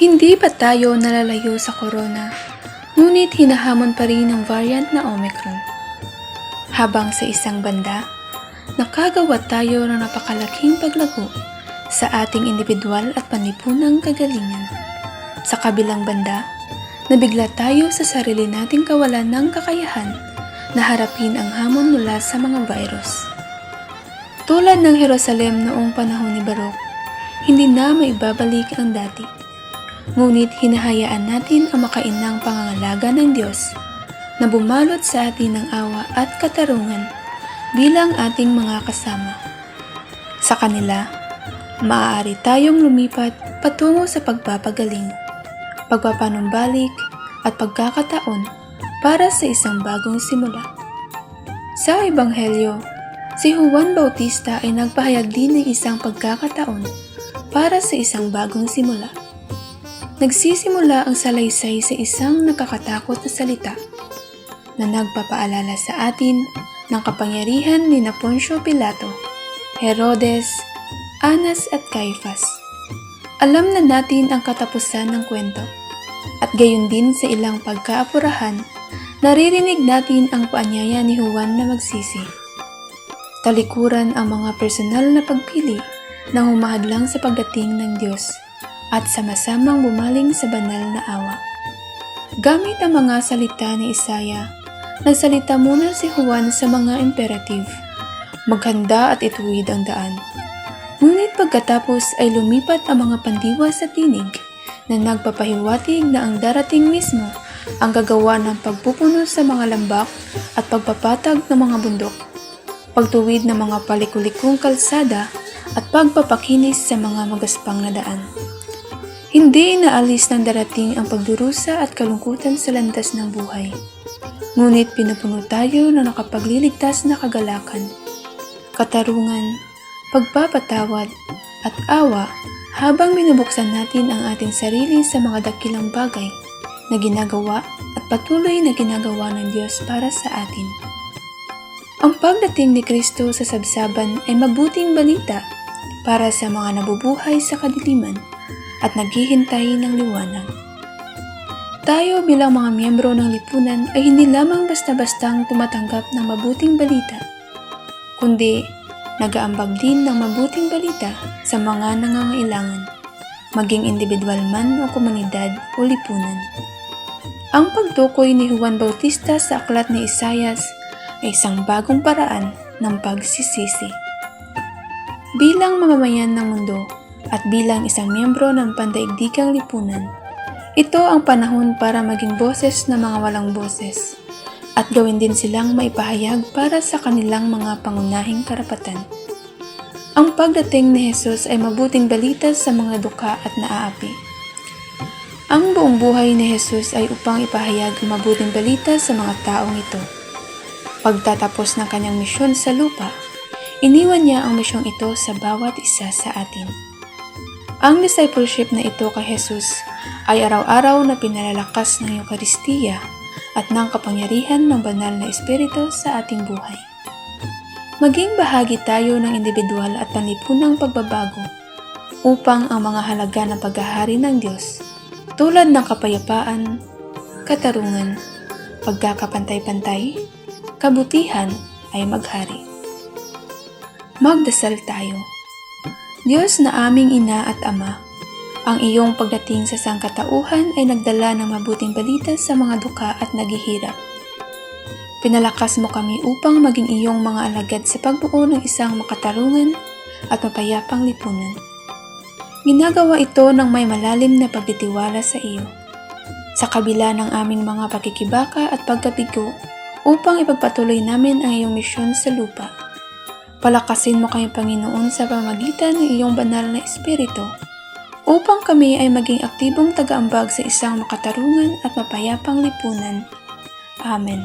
Hindi pa tayo nalalayo sa corona, ngunit hinahamon pa rin ng variant na Omicron. Habang sa isang banda, nakagawa tayo ng napakalaking paglago sa ating individual at panlipunang kagalingan. Sa kabilang banda, nabigla tayo sa sarili nating kawalan ng kakayahan na harapin ang hamon mula sa mga virus. Tulad ng Jerusalem noong panahon ni Baruch, hindi na maibabalik ang dati. Ngunit hinahayaan natin ang makainang pangangalaga ng Diyos na bumalot sa atin ng awa at katarungan bilang ating mga kasama. Sa kanila, maaari tayong lumipat patungo sa pagpapagaling, pagpapanumbalik at pagkakataon para sa isang bagong simula. Sa Ebanghelyo, si Juan Bautista ay nagpahayag din ng isang pagkakataon para sa isang bagong simula. Nagsisimula ang salaysay sa isang nakakatakot na salita na nagpapaalala sa atin ng kapangyarihan ni Poncio Pilato, Herodes, Anas at Caifás. Alam na natin ang katapusan ng kwento at gayon din sa ilang pagkaapurahan, naririnig natin ang paanyaya ni Juan na magsisi. Talikuran ang mga personal na pagpili na humahadlang sa pagdating ng Diyos at sama-samang bumaling sa banal na awa. Gamit ang mga salita ni Isaya, nagsalita muna si Juan sa mga imperative, maghanda at ituwid ang daan. Ngunit pagkatapos ay lumipat ang mga pandiwa sa tinig na nagpapahiwatig na ang darating mismo ang gagawa ng pagpupuno sa mga lambak at pagpapatag ng mga bundok, pagtuwid ng mga palikulikong kalsada at pagpapakinis sa mga magaspang na daan. Hindi inaalis ng darating ang pagdurusa at kalungkutan sa landas ng buhay. Ngunit pinupuno tayo na nakapagliligtas na kagalakan, katarungan, pagpapatawad at awa habang binubuksan natin ang ating sarili sa mga dakilang bagay na ginagawa at patuloy na ginagawa ng Diyos para sa atin. Ang pagdating ni Kristo sa sabsaban ay mabuting balita para sa mga nabubuhay sa kadiliman at naghihintay ng liwanag. Tayo bilang mga miyembro ng lipunan ay hindi lamang basta-bastang tumatanggap ng mabuting balita, kundi nag-aambag din ng mabuting balita sa mga nangangailangan, maging individual man o komunidad o lipunan. Ang pagtukoy ni Juan Bautista sa aklat ni Isaias ay isang bagong paraan ng pagsisisi. Bilang mamamayan ng mundo at bilang isang miyembro ng pandaigdigang lipunan, ito ang panahon para maging boses ng mga walang boses at gawin din silang maipahayag para sa kanilang mga pangunahing karapatan. Ang pagdating ni Jesus ay mabuting balita sa mga duka at naaapi. Ang buong buhay ni Jesus ay upang ipahayag ang mabuting balita sa mga taong ito. Pagtatapos ng kanyang misyon sa lupa, iniwan niya ang misyong ito sa bawat isa sa atin. Ang discipleship na ito kay Jesus ay araw-araw na pinalalakas ng Eucharistia at ng kapangyarihan ng banal na Espiritu sa ating buhay. Maging bahagi tayo ng individual at panlipunang pagbabago upang ang mga halaga ng paghahari ng Diyos tulad ng kapayapaan, katarungan, pagkakapantay-pantay, kabutihan ay maghari. Magdasal tayo. Diyos na aming Ina at Ama, ang iyong pagdating sa sangkatauhan ay nagdala ng mabuting balita sa mga duka at naghihirap. Pinalakas mo kami upang maging iyong mga alagad sa pagbuo ng isang makatarungan at mapayapang lipunan. Ginagawa ito ng may malalim na pagtitiwala sa iyo, sa kabila ng aming mga pakikibaka at pagkabigo upang ipagpatuloy namin ang iyong misyon sa lupa. Palakasin mo kami, Panginoon, sa pamamagitan ng iyong banal na Espiritu upang kami ay maging aktibong tagaambag sa isang makatarungan at mapayapang lipunan. Amen.